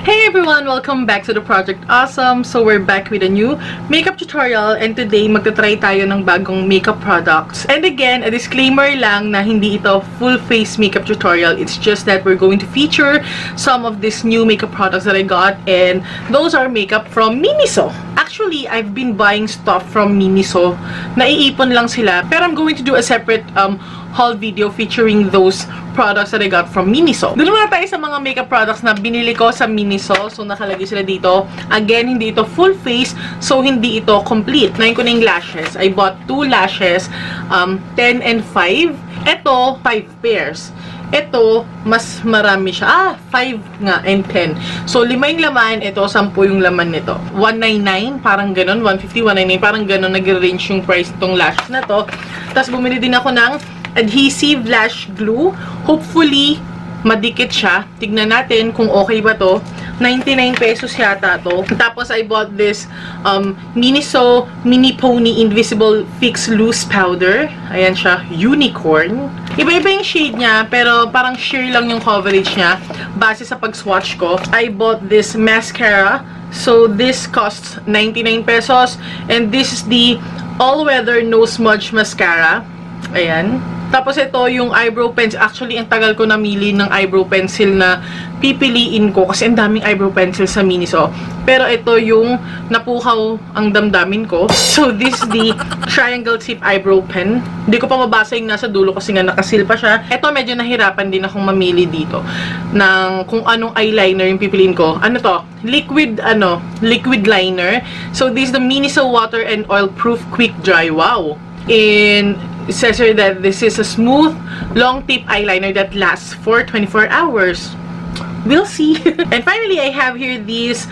Hey everyone! Welcome back to the Project Awesome. So we're back with a new makeup tutorial and today magta-try tayo ng bagong makeup products. And again, a disclaimer lang na hindi ito full face makeup tutorial. It's just that we're going to feature some of these new makeup products that I got, and those are makeup from Miniso. Actually, I've been buying stuff from Miniso. Naiipon lang sila, pero I'm going to do a separate haul video featuring those products that I got from Miniso. Doon muna tayo sa mga makeup products na binili ko sa Miniso. So, nakalagay sila dito. Again, hindi ito full face. So, hindi ito complete. Ngayon ko na yung lashes. I bought 2 lashes. 10 and 5. Ito, 5 pairs. Ito, mas marami siya. 5 nga and 10. So, 5 yung laman. Ito, 10 yung laman nito. 199, parang ganun. 150, 199, parang ganun. Nag-range yung price nitong lashes na to. Tapos, bumili din ako ng adhesive lash glue. Hopefully, madikit siya. Tignan natin kung okay ba to. 99 pesos yata to. Tapos, I bought this Miniso Mini Pony Invisible Fix Loose Powder. Ayan siya. Unicorn. Iba-iba yung shade niya, pero parang sheer lang yung coverage niya. Base sa pag-swatch ko. I bought this mascara. So, this costs 99 pesos. And this is the All-Weather No Smudge Mascara. Ayan. Tapos ito yung eyebrow pencil. Actually, ang tagal ko namili ng eyebrow pencil na pipiliin ko kasi ang daming eyebrow pencil sa Miniso. Pero ito yung napukaw ang damdamin ko. So, this is the triangle tip eyebrow pen. Hindi ko pa mabasa yung nasa dulo kasi nga nakasil pa siya. Ito, medyo nahirapan din akong mamili dito ng kung anong eyeliner yung pipiliin ko. Ano to? Liquid liner. So, this is the Miniso Water and Oil Proof Quick Dry. Wow! It says here that this is a smooth, long tip eyeliner that lasts for 24 hours. We'll see. And finally, I have here this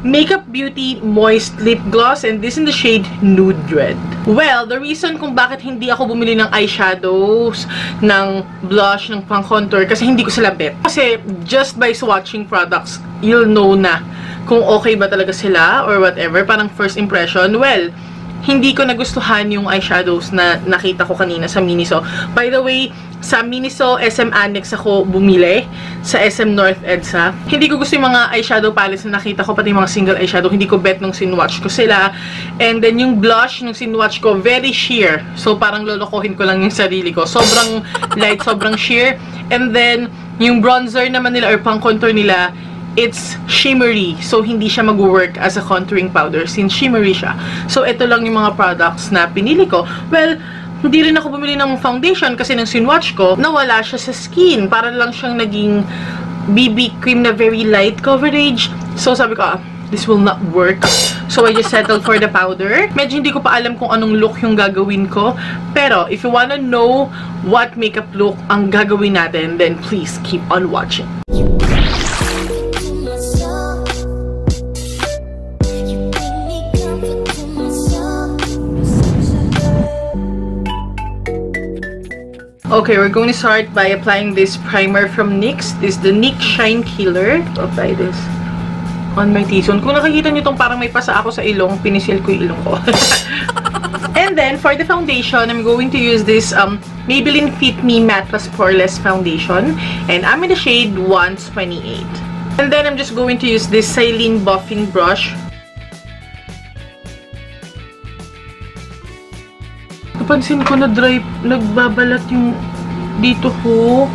Makeup Beauty Moist Lip Gloss, and this in the shade Nude Red. Well, the reason kung bakit hindi ako bumili ng eyeshadows, ng blush, ng pang-contour, kasi hindi ko sila bet. Kasi just by swatching products, you'll know na kung okay ba talaga sila or whatever. Parang first impression. Well, hindi ko nagustuhan yung eyeshadows na nakita ko kanina sa Miniso. By the way, sa Miniso SM Annex ako bumili, sa SM North EDSA. Hindi ko gusto yung mga eyeshadow palettes na nakita ko, pati mga single eyeshadow. Hindi ko bet nung sinwatch ko sila. And then yung blush nung sinwatch ko, very sheer. So parang lolokohin ko lang yung sarili ko. Sobrang light, sobrang sheer. And then yung bronzer naman nila or pang contour nila, it's shimmery. So, hindi siya mag-work as a contouring powder since shimmery siya. So, ito lang yung mga products na pinili ko. Well, hindi rin ako bumili ng foundation kasi nang sinwatch ko, nawala siya sa skin. Para lang siyang naging BB cream na very light coverage. So, sabi ko, this will not work. So, I just settled for the powder. Medyo hindi ko pa alam kung anong look yung gagawin ko. Pero, if you wanna know what makeup look ang gagawin natin, then please keep on watching. Okay, we're going to start by applying this primer from NYX. This is the NYX Shine Killer. Apply this on my T-zone. Kung nakikita nyo itong parang may pasa ako sa ilong, pinisil ko yung ilong ko. And then, for the foundation, I'm going to use this Maybelline Fit Me Matte Plus Poreless Foundation. And I'm in the shade 128. And then, I'm just going to use this Celine Buffing Brush. Napansin ko na dry, nagbabalat yung dito ko.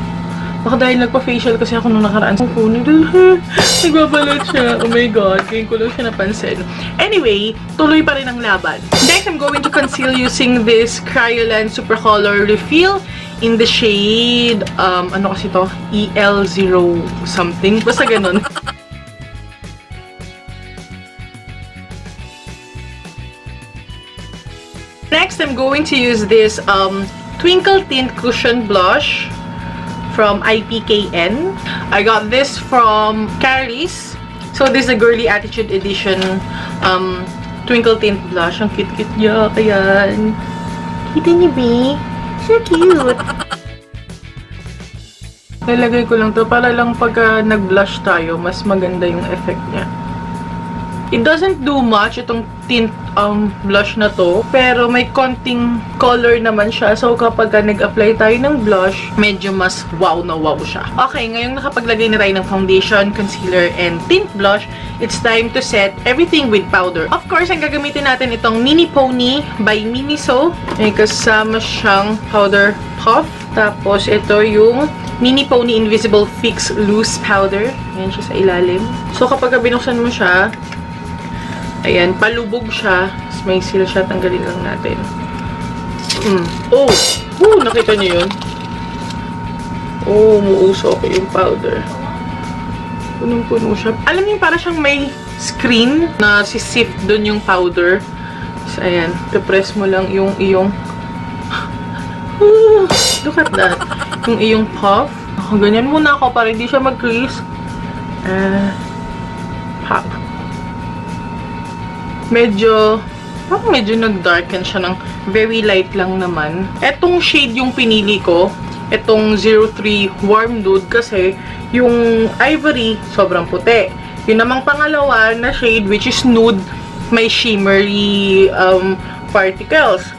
Baka dahil nagpa-facial kasi ako nung nakaraan sa phone. Nagbabalat siya. Oh my god, ngayon ko lang siya napansin. Anyway, tuloy pa rin ang laban. Next, I'm going to conceal using this Kryolan Super Color Refill in the shade, ano kasi to? EL0 something. Basta ganun. Next, I'm going to use this Twinkle Tint Cushion Blush from IPKN. I got this from Caris. So, this is a Girly Attitude Edition Twinkle Tint Blush. Ang cute-cute niya. Ayan. Kita niyo, B? So cute! Nalagay ko lang to para lang pagka nag-blush tayo, mas maganda yung effect niya. It doesn't do much, itong tint blush na to. Pero may konting color naman siya. So, kapag nag-apply tayo ng blush, medyo mas wow na wow siya. Okay, ngayong nakapaglagay na tayo ng foundation, concealer, and tint blush, it's time to set everything with powder. Of course, ang gagamitin natin itong Mini Pony by Miniso. May kasama siyang powder puff. Tapos, ito yung Mini Pony Invisible Fix Loose Powder. Ayan siya sa ilalim. So, kapag binuksan mo siya, ayan, palubog siya. Tapos, may seal siya. Tanggalin lang natin. Oh! Nakita niyo yun? Oh, umuusok yung powder. Punong-puno siya. Alam niyo, para siyang may screen na si-sift dun yung powder. Tapos, ayan, pipress mo lang yung iyong look at that. Yung iyong puff. Ganyan muna ako para hindi siya mag-crease. Pop. Parang medyo nag-darken siya ng very light lang naman. Etong shade yung pinili ko. Etong 03 Warm Nude kasi yung ivory sobrang puti. Yung namang pangalawa na shade which is nude, may shimmery particles.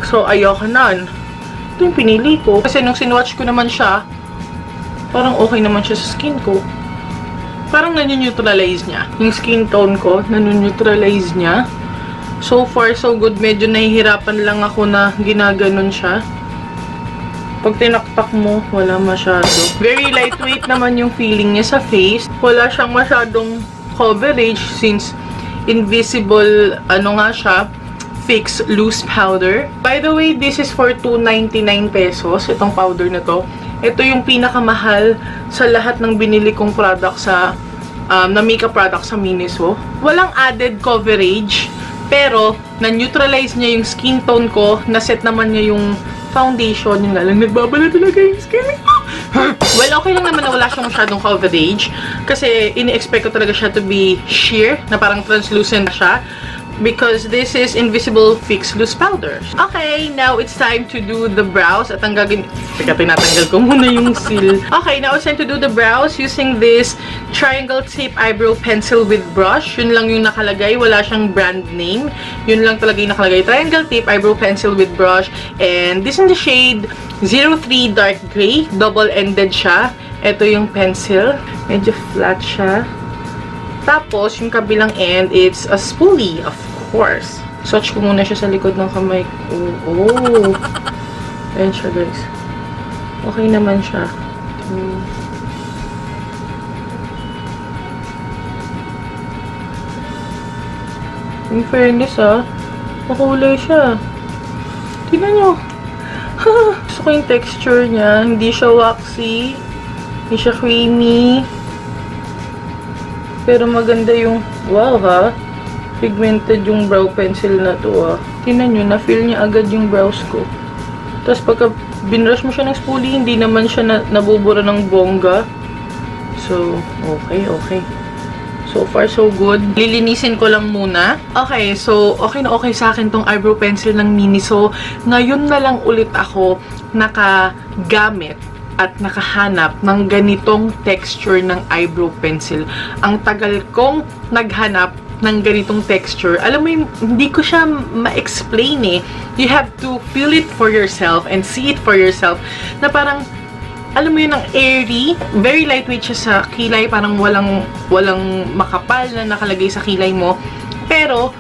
So, ayoko nun. Ito yung pinili ko. Kasi nung sinwatch ko naman siya, parang okay naman siya sa skin ko. Parang nanu-neutralize niya. Yung skin tone ko, nanu-neutralize niya. So far, so good. Medyo nahihirapan lang ako na ginaganon siya. Pag tinaktak mo, wala masyado. Very lightweight naman yung feeling niya sa face. Wala siyang masyadong coverage since invisible, nga siya, Fix Loose Powder. By the way, this is for 299 pesos. Itong powder na to. Ito yung pinakamahal sa lahat ng binili kong product sa, na makeup product sa Miniso. Walang added coverage, pero na-neutralize niya yung skin tone ko. Na-set naman niya yung foundation. Yung lang, nagbabala talaga yung skin ko. Well, okay lang naman na wala siyang masyadong coverage. Kasi ini-expect ko talaga siya to be sheer, na parang translucent siya. Because this is Invisible Fix Loose Powder. Okay, now it's time to do the brows. At ang gagawin... Teka, tinatanggal ko muna yung seal. Okay, now it's time to do the brows using this triangle shape eyebrow pencil with brush. Yun lang yung nakalagay. Wala siyang brand name. Yun lang talaga yung nakalagay. Triangle shape eyebrow pencil with brush. And this in the shade 03 Dark Gray. Double-ended siya. Ito yung pencil. Medyo flat siya. Tapos, yung kabilang end, it's a spoolie, of course. Swatch ko muna siya sa likod ng kamay ko. Oh! Ayan siya, guys. Okay naman siya. In fairness, makulay siya. Tignan nyo. Gusto ko yung texture niya. Hindi siya waxy. Hindi siya creamy. Pero maganda yung, wow pigmented yung brow pencil na to Tingnan nyo, na-feel niya agad yung brows ko. Tapos pagka binrush mo siya ng spoolie, hindi naman siya nabubura ng bongga. So, okay. So far, so good. Lilinisin ko lang muna. Okay, so okay na okay sa akin tong eyebrow pencil ng Miniso. Ngayon na lang ulit ako nakagamit at nakahanap ng ganitong texture ng eyebrow pencil. Ang tagal kong naghanap ng ganitong texture. Alam mo, hindi ko siya ma-explain eh. You have to feel it for yourself and see it for yourself. Na parang, alam mo yun, ang airy. Very lightweight siya sa kilay. Parang walang makapal na nakalagay sa kilay mo. Pero,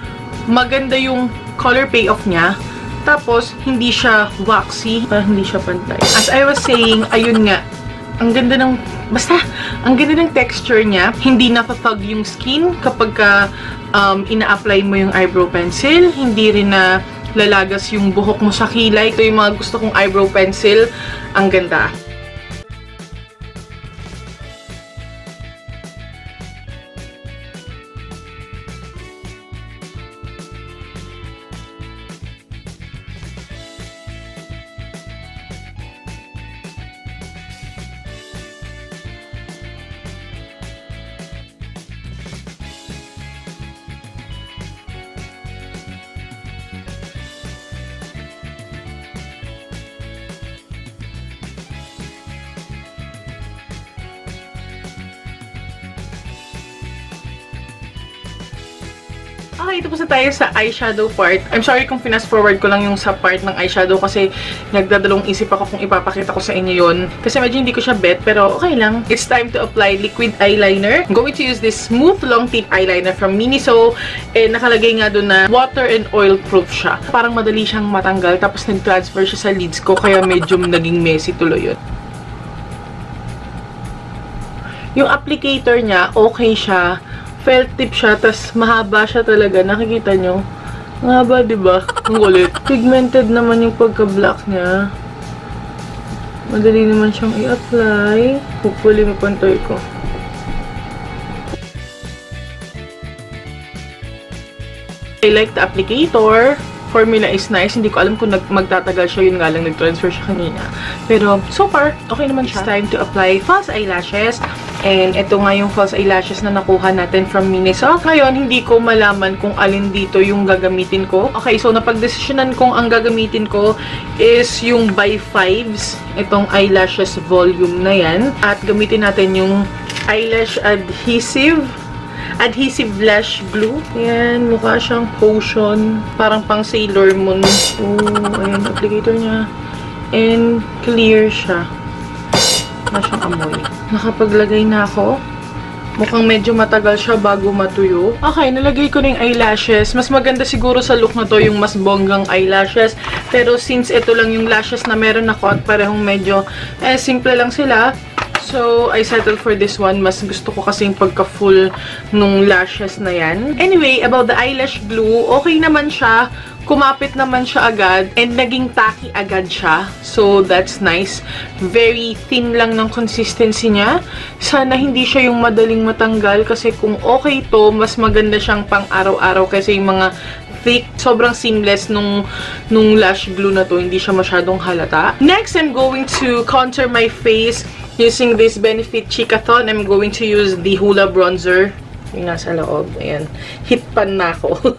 maganda yung color payoff niya. Tapos, hindi siya waxy. Parang hindi siya pantay. As I was saying, ayun nga. Ang ganda ng... Basta, ang ganda ng texture niya. Hindi napapag yung skin kapag ina-apply mo yung eyebrow pencil. Hindi rin na lalagas yung buhok mo sa kilay. Ito yung mga gusto kong eyebrow pencil. Ang ganda. Okay, tapos na tayo sa eyeshadow part. I'm sorry kung fast forward ko lang yung sa part ng eyeshadow kasi nagdadalawang isip ako kung ipapakita ko sa inyo yun. Kasi medyo hindi ko siya bet, pero okay lang. It's time to apply liquid eyeliner. I'm going to use this smooth long tip eyeliner from Miniso. Nakalagay nga doon na water and oil proof siya. Parang madali siyang matanggal, tapos nag-transfer siya sa lids ko, kaya medyo naging messy tuloy yun. Yung applicator niya, okay siya. Felt tip siya, tas mahaba siya talaga. Nakikita nyo? Mahaba, diba? Ang kulit. Pigmented naman yung pagka-black niya. Madali naman siyang i-apply. Hopefully, mapantay ko. I like the applicator. Formula is nice. Hindi ko alam kung magtatagal siya. Yun nga lang, nag-transfer siya kanina. Pero, so far, okay naman siya. It's time to apply false eyelashes. And ito nga yung false eyelashes na nakuha natin from Miniso. Ngayon, hindi ko malaman kung alin dito yung gagamitin ko. Okay, so napag-desisyonan kong ang gagamitin ko is yung by 5s. Itong eyelashes volume na yan. At gamitin natin yung eyelash adhesive lash glue. Ayan, mukha siyang potion. Parang pang Sailor Moon. Oh, ayan, applicator niya. And clear siya. Wala siyang amoy. Nakapaglagay na ako. Mukhang medyo matagal siya bago matuyo. Okay, nalagay ko na yung eyelashes. Mas maganda siguro sa look na to yung mas bonggang eyelashes. Pero since ito lang yung lashes na meron ako at parehong medyo simple lang sila, so, I settled for this one. Mas gusto ko kasi yung pagka-full nung lashes na yan. Anyway, about the eyelash glue, okay naman siya. Kumapit naman siya agad. And naging tacky agad siya. So, that's nice. Very thin lang ng consistency niya. Sana hindi siya yung madaling matanggal. Kasi kung okay to, mas maganda siyang pang araw-araw. Kasi yung mga thick, sobrang seamless nung lash glue na to. Hindi siya masyadong halata. Next, I'm going to contour my face using this Benefit Chikathon. I'm going to use the Hoola bronzer. Yung nasa loob. Ayan. Hit pan na ako.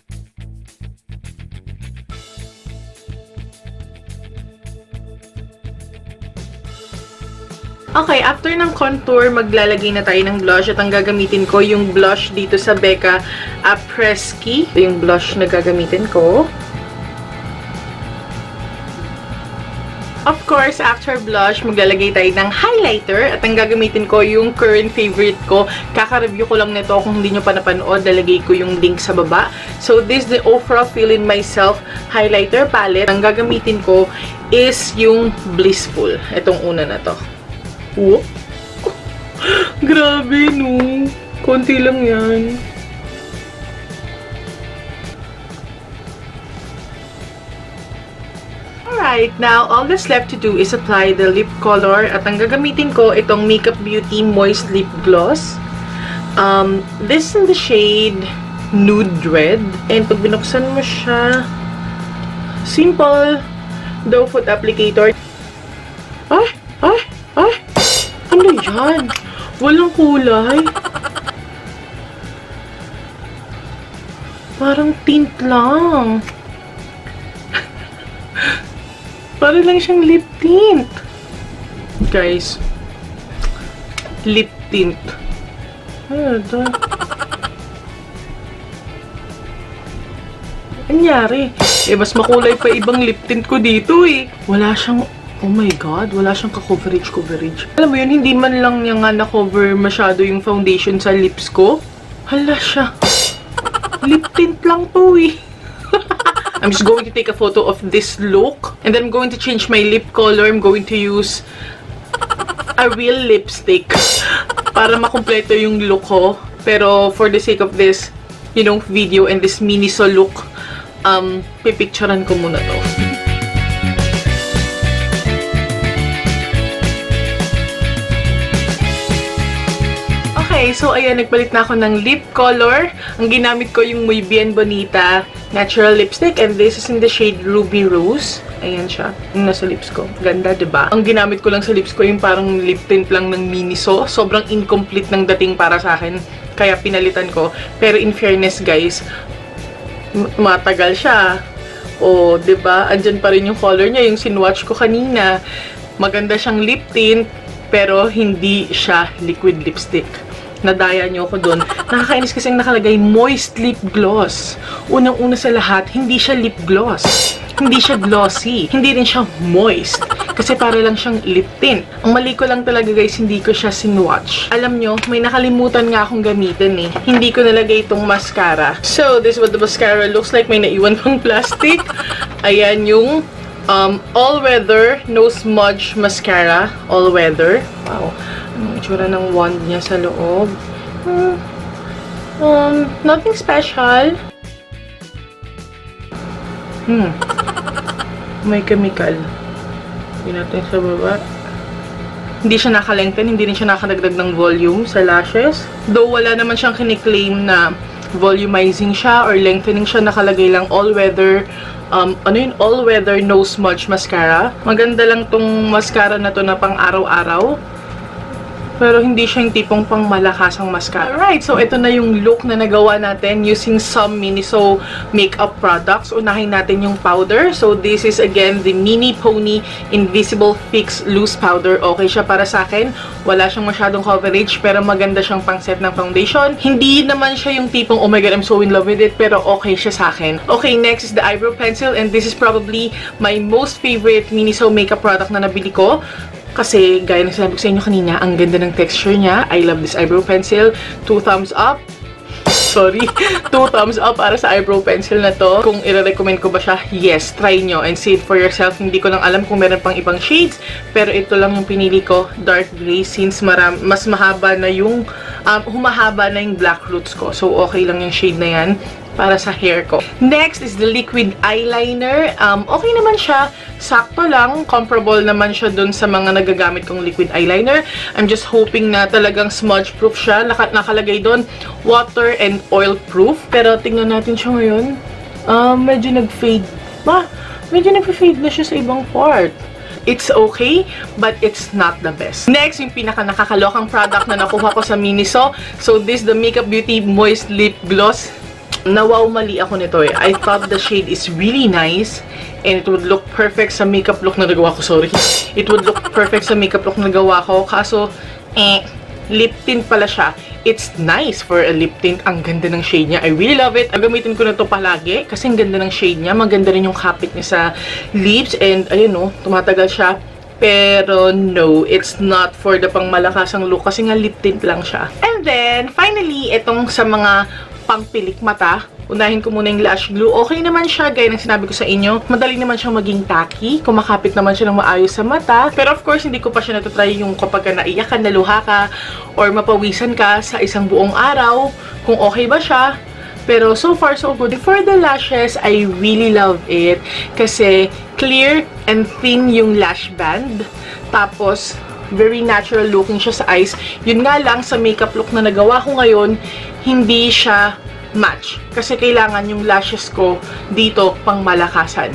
Okay, after ng contour, maglalagay na tayo ng blush. At ang gagamitin ko, yung blush dito sa Becca Apresky. Ito yung blush na gagamitin ko. Of course, after blush, maglalagay tayo ng highlighter. At ang gagamitin ko, yung current favorite ko. Kaka-review ko lang nito. Kung hindi nyo pa napanood, lalagay ko yung link sa baba. So, this is the Ofra Fill In Myself highlighter palette. Ang gagamitin ko is yung Blissful. Itong una na to. Oh. Grabe, no? Konti lang yan. Alright, now all that's left to do is apply the lip color. At ang gagamitin ko, itong Makeup Beauty Moist Lip Gloss. This in the shade Nude Red. And pag binuksan mo siya, simple doe foot applicator. Ano yan? Walang kulay. Parang tint lang. Parang lang siyang lip tint. Guys. Lip tint. Ano ito? Anyari? Mas makulay pa ibang lip tint ko dito eh. Wala siyang... Oh my God, wala siyang ka-coverage. Alam mo yun, hindi man lang niya nga na-cover masyado yung foundation sa lips ko. Hala siya. Lip tint lang to eh. I'm just going to take a photo of this look. And then I'm going to change my lip color. I'm going to use a real lipstick para makumpleto yung look ko. Pero for the sake of this, video and this Miniso look, pipicturean ko muna to. Okay, so ayan, nagpalit na ako ng lip color. Ang ginamit ko yung Muy Bien Bonita natural lipstick and this is in the shade Ruby Rose. Ayan siya, yung nasa lips ko. Ganda, diba? Ang ginamit ko lang sa lips ko yung parang lip tint lang ng Miniso. Sobrang incomplete ng dating para sa akin. Kaya pinalitan ko. Pero in fairness, guys, matagal siya. O, diba? Andyan pa rin yung color niya. Yung sinwatch ko kanina. Maganda siyang lip tint, pero hindi siya liquid lipstick. nadaya nyo ako dun. Nakakainis kasi nakalagay moist lip gloss. Unang-una sa lahat, hindi siya lip gloss. Hindi siya glossy. Hindi rin siya moist. Kasi para lang siyang lip tint. Ang mali ko lang talaga guys, hindi ko siya sinwatch. Alam nyo, may nakalimutan nga akong gamitin eh. Hindi ko nalagay itong mascara. So, this is what the mascara looks like. May naiwan pang plastic. Ayan yung all-weather no smudge mascara. All-weather. Wow. Anong itsura ng wand niya sa loob? Nothing special. May chemical. Hindi natin sa baba. Hindi siya nakalengthen, hindi rin siya nakadagdag ng volume sa lashes. Though wala naman siyang kiniklaim na volumizing siya or lengthening siya, nakalagay lang all-weather, all-weather no smudge mascara. Maganda lang tong mascara na to na pang araw-araw. Pero hindi siya yung tipong pang malakasang mascara. Alright, so ito na yung look na nagawa natin using some Miniso makeup products. Unahin natin yung powder. So this is again the Mini Pony Invisible Fix Loose Powder. Okay siya para sa akin. Wala siyang masyadong coverage pero maganda siyang pang set ng foundation. Hindi naman siya yung tipong oh my god, I'm so in love with it, pero okay siya sa akin. Okay, next is the eyebrow pencil, and this is probably my most favorite Miniso makeup product na nabili ko. Kasi, gaya ng sinabi ko sa inyo kanina, ang ganda ng texture niya. I love this eyebrow pencil. 2 thumbs up. Sorry. 2 thumbs up para sa eyebrow pencil na to. Kung i-recommend ko ba siya, yes, try nyo and see it for yourself. Hindi ko lang alam kung meron pang ibang shades. Pero ito lang yung pinili ko, dark gray, since mas mahaba na yung, humahaba na yung black roots ko. So, okay lang yung shade na yan para sa hair ko. Next is the liquid eyeliner. Okay naman siya. Sakto lang. Comparable naman siya dun sa mga nagagamit kong liquid eyeliner. I'm just hoping na talagang smudge proof siya. Nakalagay dun water and oil proof. Pero tingnan natin siya ngayon. Medyo nag-fade. Medyo nag-fade na siya sa ibang part. It's okay, but it's not the best. Next, yung pinaka-nakakalokang product na nakuha ko sa Miniso. So, this the Makeup Beauty Moist Lip Gloss. Nawaw, mali ako nito eh. I thought the shade is really nice and it would look perfect sa makeup look na nagawa ko. Sorry. It would look perfect sa makeup look na nagawa ko. Kaso, lip tint pala siya. It's nice for a lip tint. Ang ganda ng shade niya. I really love it. Gagamitin ko na to palagi kasi ang ganda ng shade niya. Maganda rin yung kapit niya sa lips and ayun no, tumatagal siya. Pero no, it's not for the pang malakasang look kasi nga lip tint lang siya. And then, finally, itong sa mga pangpilik mata. Unahin ko muna yung lash glue. Okay naman siya, gaya ng sinabi ko sa inyo. Madali naman siyang maging tacky. Kumakapit naman siya ng maayos sa mata. Pero of course, hindi ko pa siya natatry yung kapag naiyak ka, naluha ka, or mapawisan ka sa isang buong araw. Kung okay ba siya. Pero so far, so good. For the lashes, I really love it. Kasi clear and thin yung lash band. Tapos, very natural looking siya sa eyes. Yun nga lang, sa makeup look na nagawa ko ngayon, hindi siya match. Kasi kailangan yung lashes ko dito pang malakasan.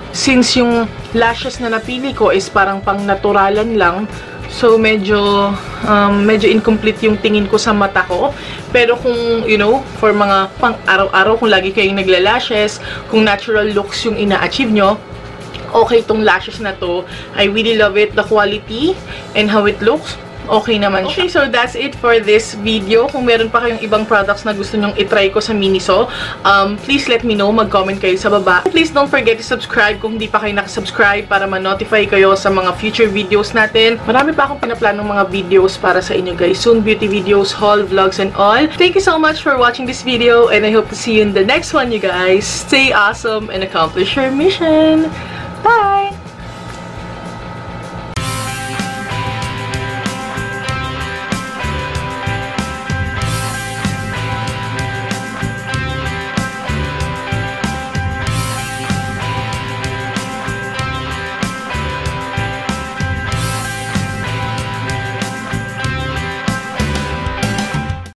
Since yung lashes na napili ko is parang pang naturalan lang, so medyo incomplete yung tingin ko sa mata ko. Pero kung, you know, for mga pang araw-araw, kung lagi kayong nagla-lashes, kung natural looks yung ina-achieve nyo, okay tong lashes na to. I really love it. The quality and how it looks. Okay naman siya. Okay, so that's it for this video. Kung meron pa kayong ibang products na gusto nyong itry ko sa Miniso, please let me know. Mag-comment kayo sa baba. Please don't forget to subscribe kung hindi pa kayo nakasubscribe para ma-notify kayo sa mga future videos natin. Marami pa akong pinaplanong mga videos para sa inyo guys. Soon, beauty videos, haul, vlogs, and all. Thank you so much for watching this video and I hope to see you in the next one, you guys. Stay awesome and accomplish your mission. Bye!